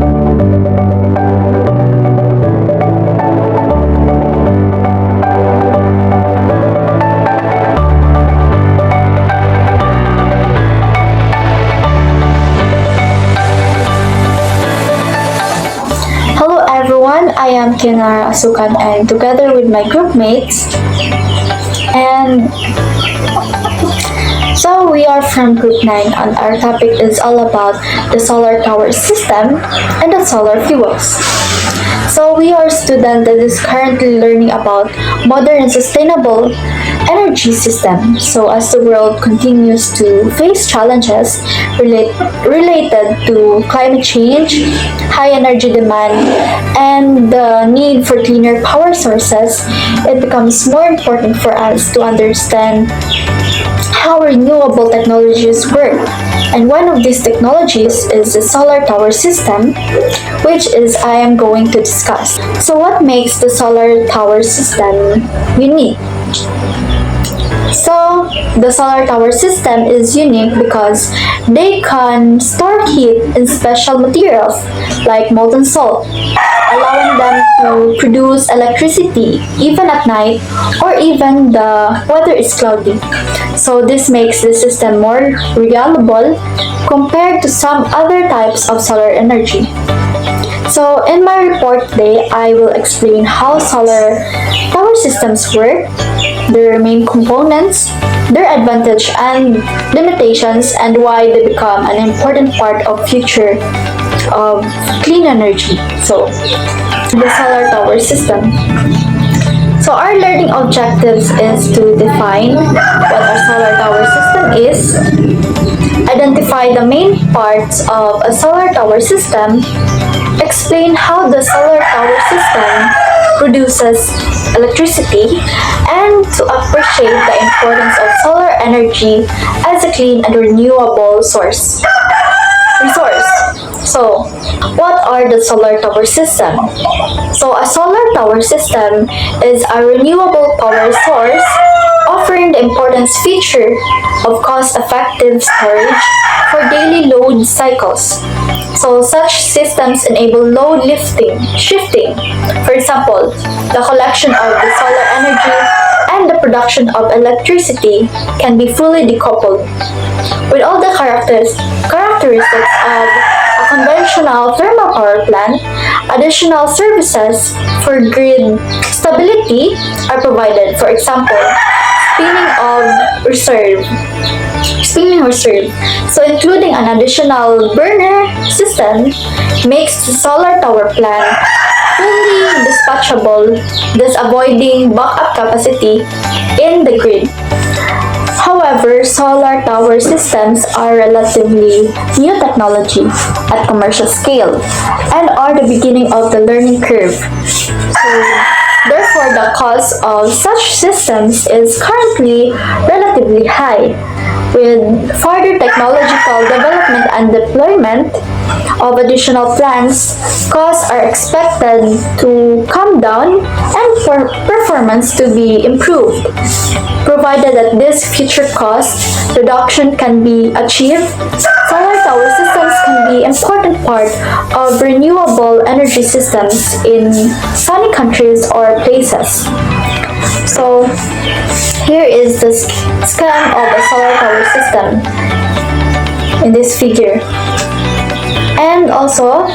Hello everyone, I am Kinara Asukan and together with my group mates and so we are from group 9 and our topic is all about the solar tower system and the solar fuels. So we are a student that is currently learning about modern and sustainable energy system. So as the world continues to face challenges related to climate change, high energy demand, and the need for cleaner power sources, it becomes more important for us to understand how renewable technologies work. And one of these technologies is the solar tower system, which is I am going to discuss. So what makes the solar tower system unique? So, the solar tower system is unique because they can store heat in special materials like molten salt, allowing them to produce electricity even at night or even the weather is cloudy. So, this makes the system more reliable compared to some other types of solar energy. So, in my report today, I will explain how solar tower systems work, their main components, their advantage and limitations, and why they become an important part of future of clean energy. So, the solar tower system. So, our learning objectives is to define what our solar tower system is, identify the main parts of a solar tower system, explain how the solar tower system produces electricity, and to appreciate the importance of solar energy as a clean and renewable resource. So, what are the solar tower system? So, a solar tower system is a renewable power source offering the important feature of cost-effective storage for daily load cycles. So, such systems enable load shifting. For example, the collection of the solar energy and the production of electricity can be fully decoupled. With all the characteristics of a conventional thermal power plant, additional services for grid stability are provided. For example, spinning reserve. So including an additional burner system makes the solar tower plant fully dispatchable, thus avoiding backup capacity in the grid. However, solar tower systems are relatively new technology at commercial scale and are the beginning of the learning curve. So, therefore, the cost of such systems is currently relatively high. With further technological development and deployment of additional plants, costs are expected to come down and for performance to be improved. Provided that this future cost reduction can be achieved, solar tower systems can be an important part of renewable energy systems in sunny countries or places. So, here is the scan of a solar tower system in this figure. And also,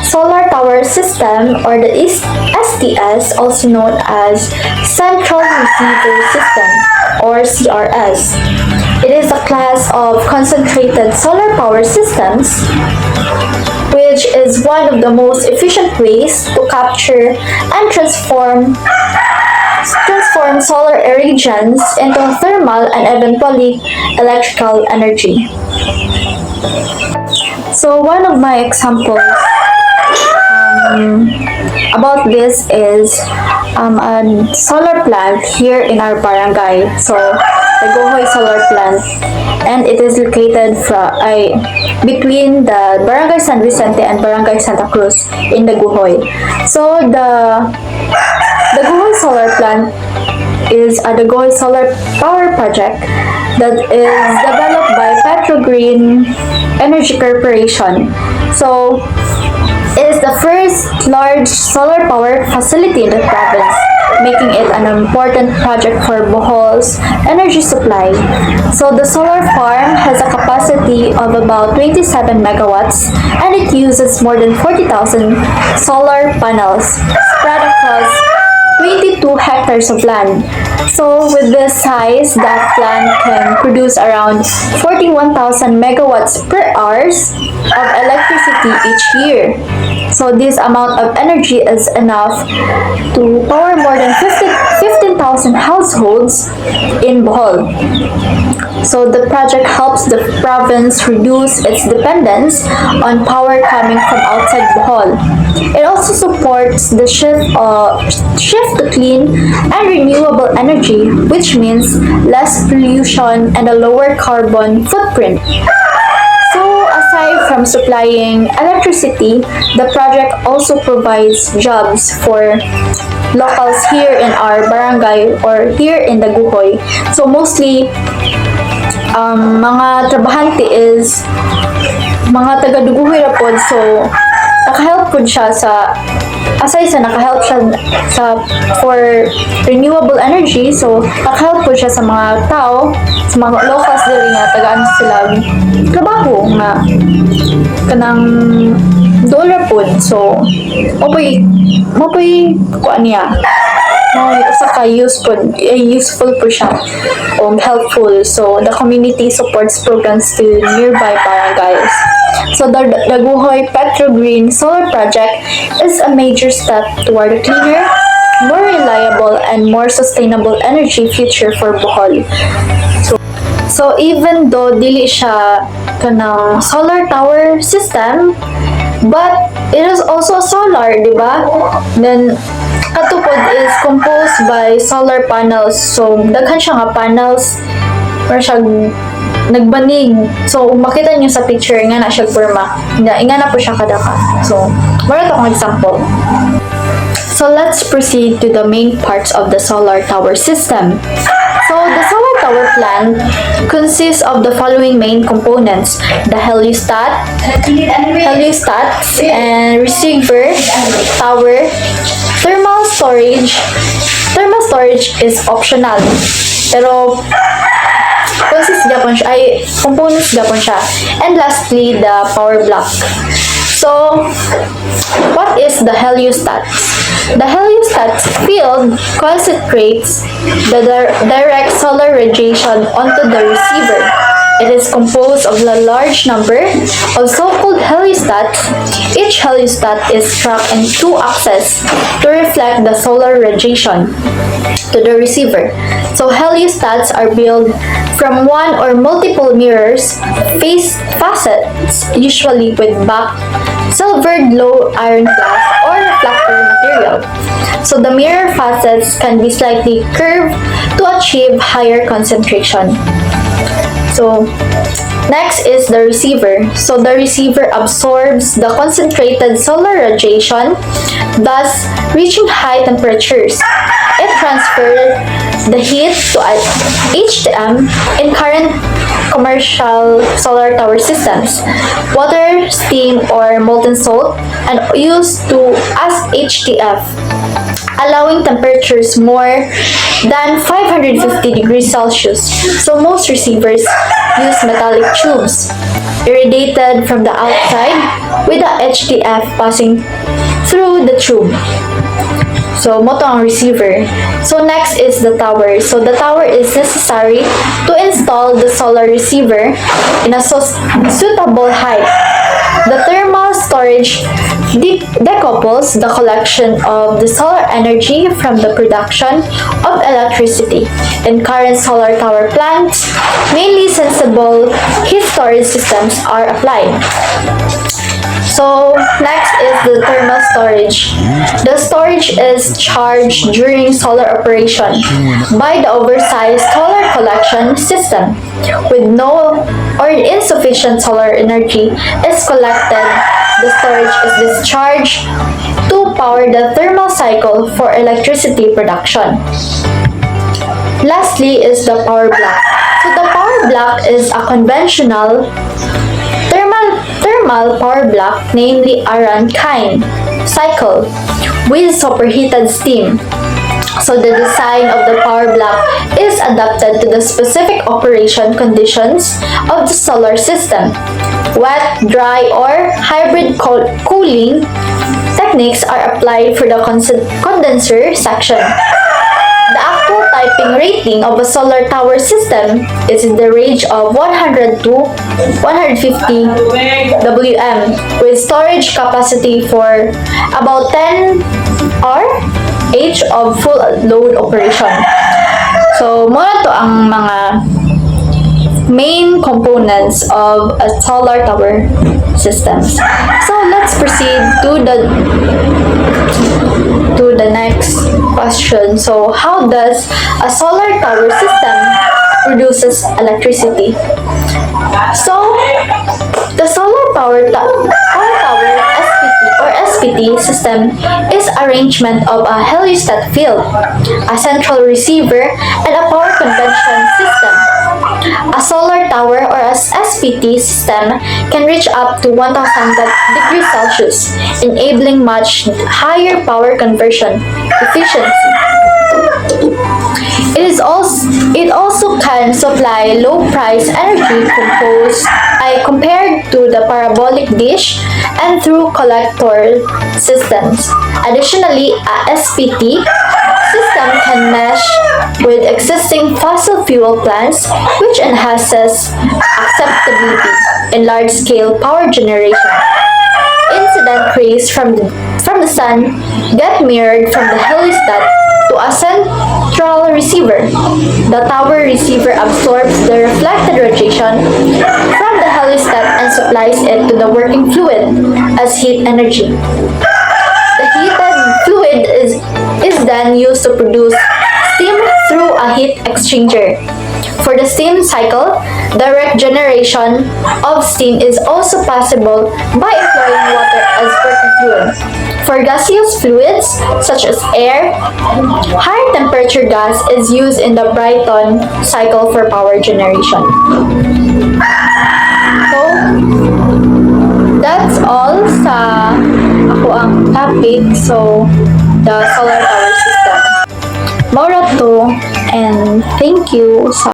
solar tower system or the STS, also known as Central Receiver System or CRS. It is a class of concentrated solar power systems which is one of the most efficient ways to capture and transform solar irradiance into thermal and eventually electrical energy. So one of my examples about this is a solar plant here in our barangay. So the Gohoy Solar Plant, and it is located between the Barangay San Vicente and Barangay Santa Cruz in the Gohoy. So the Gohoy Solar Plant is Adagoy Solar Power Project that is developed by Petrogreen Energy Corporation. So, it is the first large solar power facility in the province, making it an important project for Bohol's energy supply. So the solar farm has a capacity of about 27 megawatts and it uses more than 40,000 solar panels spread across 22 hectares of land. So with this size, that plant can produce around 41,000 megawatts per hours of electricity each year. So this amount of energy is enough to power more than 15,000 households in Bohol. So the project helps the province reduce its dependence on power coming from outside Bohol. It also supports the shift to clean and renewable energy, which means less pollution and a lower carbon footprint. So, aside from supplying electricity, the project also provides jobs for locals here in our barangay or here in Daguhoy. So, mostly, mga trabahante is mga taga Daguhoy ra pod. So, nakahelp po siya sa aside sa nakahelp siya for renewable energy, so nakahelp po siya sa mga tao, sa mga locals diri nga tagaan sila trabaho nga kanang dollar po. So mopoy kuan niya usa ka useful po siya o helpful. So the community supports programs to nearby barangays. So the Daguhoy Petrogreen Solar Project is a major step toward a cleaner, more reliable, and more sustainable energy future for Bohol. So even though dili siya kanang solar tower system, but it is also solar, di ba? Then katupod is composed by solar panels. So daghan siya nga panels para siya nagbanig. So makita niyo sa picture nga na siya forma. Nga na po siya kadaka. So mara to akong example. So let's proceed to the main parts of the solar tower system. So the solar tower plant consists of the following main components: the heliostat and receiver tower. Thermal storage is optional, pero components gapon siya. And lastly, the power block. So, what is the heliostat? The heliostat field concentrates the direct solar radiation onto the receiver. It is composed of a large number of so-called heliostats. Each heliostat is struck in two axes to reflect the solar radiation to the receiver. So heliostats are built from one or multiple mirrors, facets, usually with back silvered low iron glass or reflector material. So the mirror facets can be slightly curved to achieve higher concentration. So next is the receiver. So the receiver absorbs the concentrated solar radiation, thus reaching high temperatures. It transfers the heat to HTM in current commercial solar tower systems, water, steam, or molten salt, and used to as HTF, allowing temperatures more than 550 degrees Celsius. So most receivers use metallic tubes, irradiated from the outside with the HTF passing through the tube. So, moto ang receiver. So, next is the tower. So, the tower is necessary to install the solar receiver in a suitable height. The thermal storage decouples the collection of the solar energy from the production of electricity. In current solar tower plants, mainly sensible heat storage systems are applied. So, next is the thermal storage. The storage is charged during solar operation by the oversized solar collection system. With no or insufficient solar energy is collected, the storage is discharged to power the thermal cycle for electricity production. Lastly is the power block. So the power block is a conventional thermal power block, namely a Rankine cycle with superheated steam. So the design of the power block is adapted to the specific operation conditions of the solar system. Wet, dry, or hybrid cooling techniques are applied for the condenser section. The actual typing rating of a solar tower system is in the range of 100 to 150 Wm with storage capacity for about 10 H of full load operation. So, muna to ang mga main components of a solar tower systems. So, let's proceed to the next question. So, how does a solar tower system produces electricity? So, the solar tower SPT system is arrangement of a heliostat field, a central receiver, and a power conversion system. A solar tower or a SPT system can reach up to 1000 degrees Celsius, enabling much higher power conversion efficiency. It also can supply low-price energy compared to the parabolic dish and through collector systems. Additionally, a SPT system can mesh with existing fossil fuel plants, which enhances acceptability in large-scale power generation. Incident rays from the sun get mirrored from the heliostat to a central receiver. The tower receiver absorbs the reflected radiation from the heliostat and supplies it to the working fluid as heat energy. The heated fluid is then used to produce steam through a heat exchanger. For the steam cycle, direct generation of steam is also possible by employing water as working fluid. For gaseous fluids, such as air, high temperature gas is used in the Brayton cycle for power generation. So, that's all sa ako ang topic. So, the solar power system. Mora to, and thank you sa